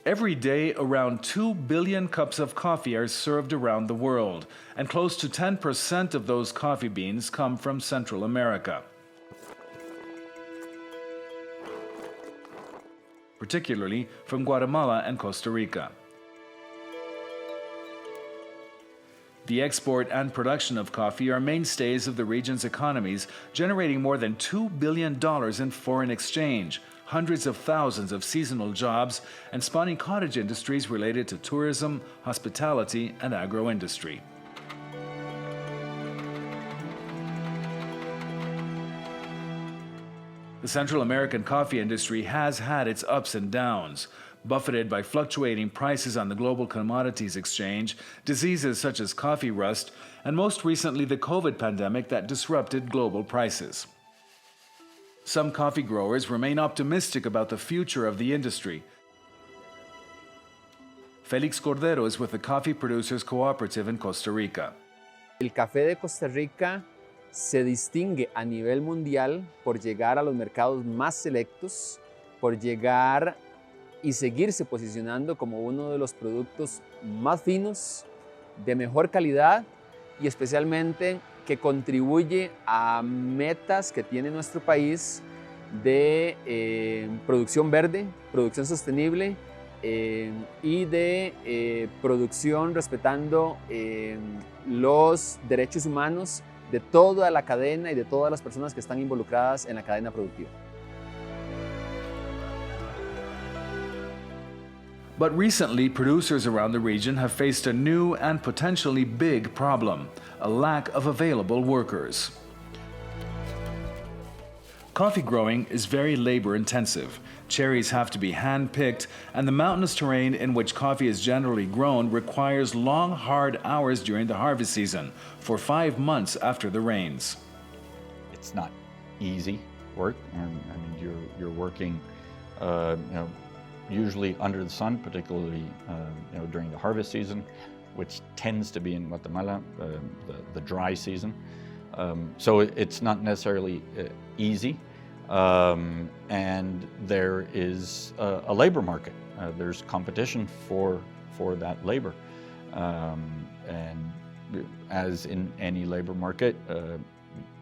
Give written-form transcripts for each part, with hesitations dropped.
Every day, around 2 billion cups of coffee are served around the world, and close to 10% of those coffee beans come from Central America, particularly from Guatemala and Costa Rica. The export and production of coffee are mainstays of the region's economies, generating more than $2 billion in foreign exchange, hundreds of thousands of seasonal jobs, and spawning cottage industries related to tourism, hospitality, and agro-industry. The Central American coffee industry has had its ups and downs. Buffeted by fluctuating prices on the global commodities exchange, diseases such as coffee rust, and most recently the COVID pandemic that disrupted global prices. Some coffee growers remain optimistic about the future of the industry. Felix Cordero is with the Coffee Producers Cooperative in Costa Rica. El café de Costa Rica se distingue a nivel mundial por llegar a los mercados más selectos, por llegar y seguirse posicionando como uno de los productos más finos, de mejor calidad y especialmente que contribuye a metas que tiene nuestro país de producción verde, producción sostenible y de producción respetando los derechos humanos de toda la cadena y de todas las personas que están involucradas en la cadena productiva. But recently, producers around the region have faced a new and potentially big problem: a lack of available workers. Coffee growing is very labor-intensive. Cherries have to be hand-picked, and the mountainous terrain in which coffee is generally grown requires long, hard hours during the harvest season, for 5 months after the rains. It's not easy work, and I mean you're working, usually under the sun, particularly during the harvest season, which tends to be in Guatemala, the dry season. So it's not necessarily easy, and there is a labor market. There's competition for that labor, and as in any labor market,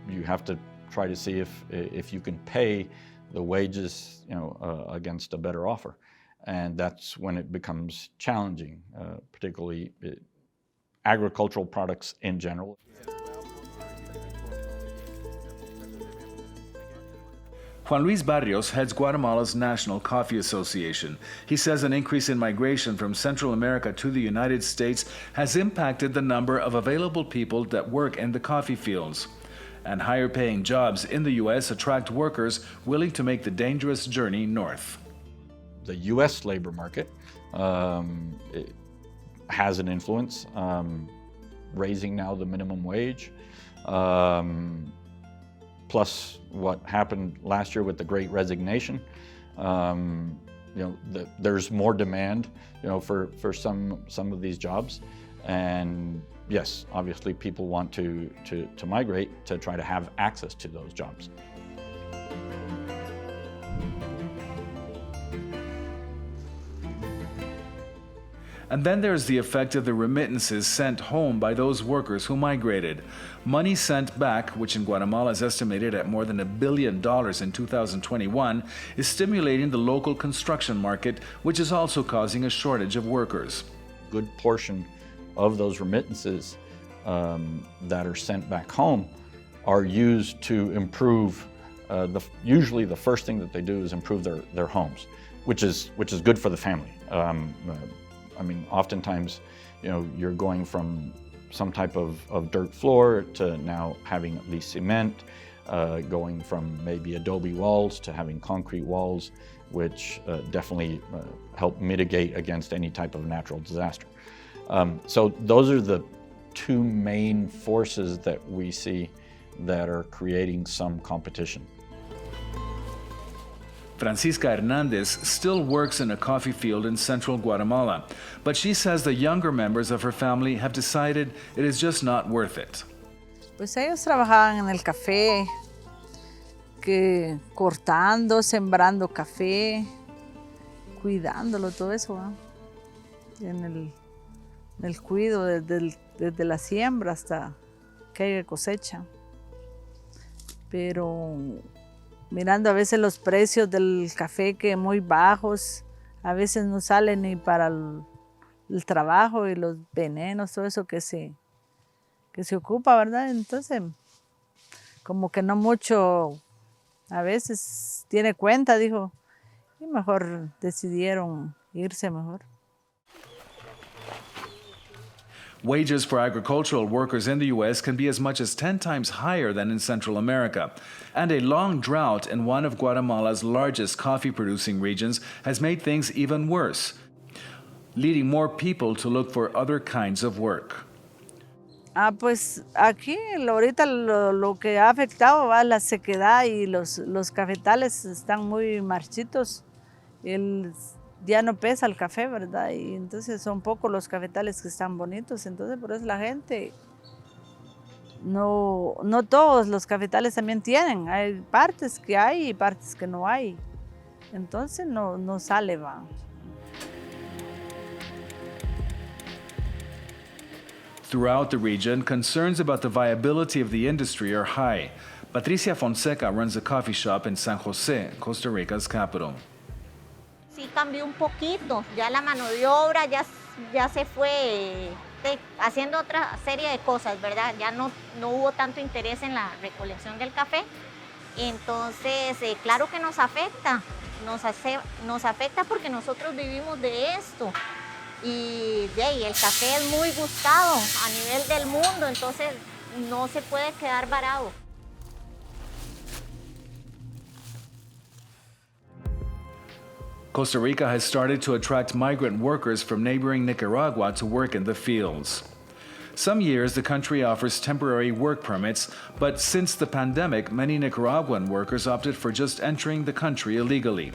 you have to try to see if you can pay the wages against a better offer. And that's when it becomes challenging, particularly agricultural products in general. Juan Luis Barrios heads Guatemala's National Coffee Association. He says an increase in migration from Central America to the United States has impacted the number of available people that work in the coffee fields. And higher paying jobs in the U.S. attract workers willing to make the dangerous journey north. The U.S. labor market it has an influence, raising now the minimum wage, plus what happened last year with the Great Resignation. There's more demand, for some of these jobs, and yes, obviously people want to migrate to try to have access to those jobs. And then there's the effect of the remittances sent home by those workers who migrated. Money sent back, which in Guatemala is estimated at more than $1 billion in 2021, is stimulating the local construction market, which is also causing a shortage of workers. A good portion of those remittances that are sent back home are used to improve, usually the first thing that they do is improve their homes, which is good for the family. I mean, oftentimes, you're going from some type of dirt floor to now having at least cement, going from maybe adobe walls to having concrete walls, which definitely help mitigate against any type of natural disaster. So those are the two main forces that we see that are creating some competition. Francisca Hernandez still works in a coffee field in central Guatemala, but she says the younger members of her family have decided it is just not worth it. Pues ellos trabajaban en el café, cortando, sembrando café, cuidándolo, todo eso, ¿va? En el cuidado desde la siembra hasta que haya cosecha. Pero mirando a veces los precios del café que muy bajos, a veces no salen ni para el trabajo y los venenos, todo eso que se ocupa, ¿verdad? Entonces, como que no mucho, a veces tiene cuenta, dijo, y mejor decidieron irse mejor. Wages for agricultural workers in the U.S. can be as much as 10 times higher than in Central America. And a long drought in one of Guatemala's largest coffee-producing regions has made things even worse, leading more people to look for other kinds of work. Pues aquí ahorita lo que ha afectado va la sequedad y los cafetales están muy marchitos. Ya no pesa el café, ¿verdad? Y entonces son pocos los cafetales que están bonitos, entonces por eso la gente, no todos los cafetales también tienen, hay partes que hay y partes que no hay, entonces no sale, va. Throughout the region, concerns about the viability of the industry are high. Patricia Fonseca runs a coffee shop in San Jose, Costa Rica's capital. Sí cambió un poquito, ya la mano de obra ya se fue haciendo otra serie de cosas, ¿verdad? Ya no hubo tanto interés en la recolección del café, entonces claro que nos afecta porque nosotros vivimos de esto y el café es muy buscado a nivel del mundo, entonces no se puede quedar varado. Costa Rica has started to attract migrant workers from neighboring Nicaragua to work in the fields. Some years, the country offers temporary work permits, but since the pandemic, many Nicaraguan workers opted for just entering the country illegally.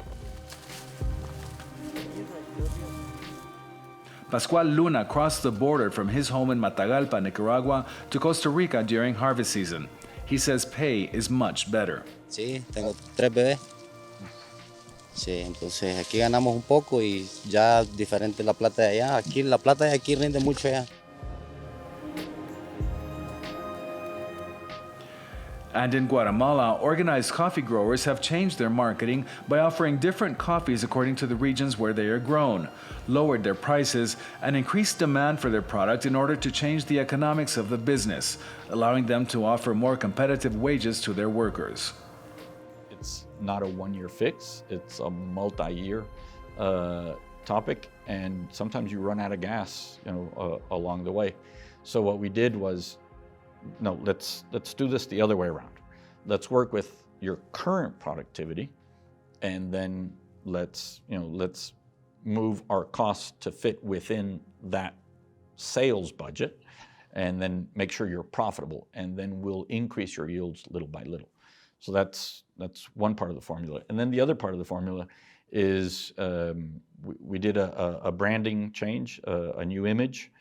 Pascual Luna crossed the border from his home in Matagalpa, Nicaragua, to Costa Rica during harvest season. He says pay is much better. Sí, tengo 3 bebés. Sí, entonces aquí ganamos un poco y ya diferente la plata de allá. Aquí la plata de aquí rinde mucho allá. And in Guatemala, organized coffee growers have changed their marketing by offering different coffees according to the regions where they are grown, lowered their prices, and increased demand for their product in order to change the economics of the business, allowing them to offer more competitive wages to their workers. It's not a one-year fix, it's a multi-year topic, and sometimes you run out of gas, along the way. So what we did was, no, let's do this the other way around. Let's work with your current productivity, and then let's move our costs to fit within that sales budget, and then make sure you're profitable, and then we'll increase your yields little by little. So that's one part of the formula. And then the other part of the formula is we did a branding change, a new image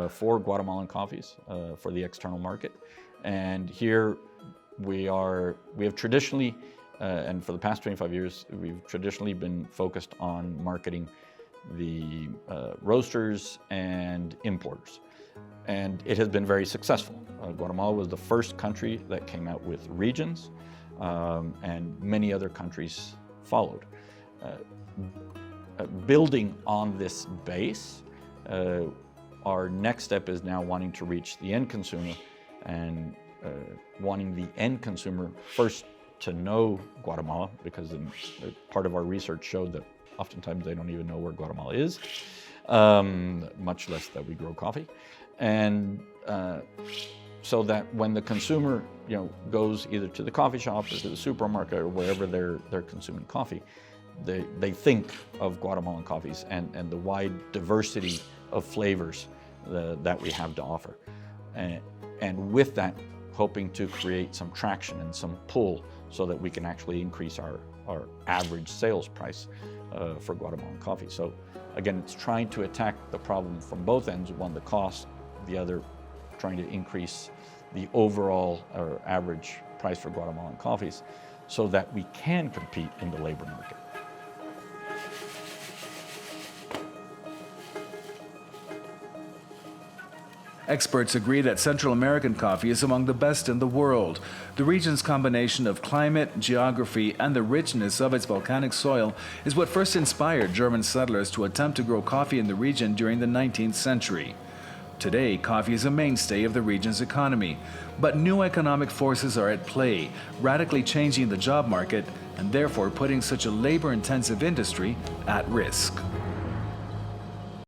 for Guatemalan coffees for the external market. And here we have traditionally, and for the past 25 years, we've traditionally been focused on marketing the roasters and importers. And it has been very successful. Guatemala was the first country that came out with regions, and many other countries followed. Building on this base, our next step is now wanting to reach the end consumer and wanting the end consumer first to know Guatemala, because part of our research showed that oftentimes they don't even know where Guatemala is, much less that we grow coffee. And so that when the consumer goes either to the coffee shop or to the supermarket or wherever they're consuming coffee, they think of Guatemalan coffees and the wide diversity of flavors that we have to offer. And with that, hoping to create some traction and some pull so that we can actually increase our average sales price for Guatemalan coffee. So again, it's trying to attack the problem from both ends, one, the cost, the other, trying to increase the overall or average price for Guatemalan coffees so that we can compete in the labor market. Experts agree that Central American coffee is among the best in the world. The region's combination of climate, geography, and the richness of its volcanic soil is what first inspired German settlers to attempt to grow coffee in the region during the 19th century. Today, coffee is a mainstay of the region's economy, but new economic forces are at play, radically changing the job market and therefore putting such a labor-intensive industry at risk.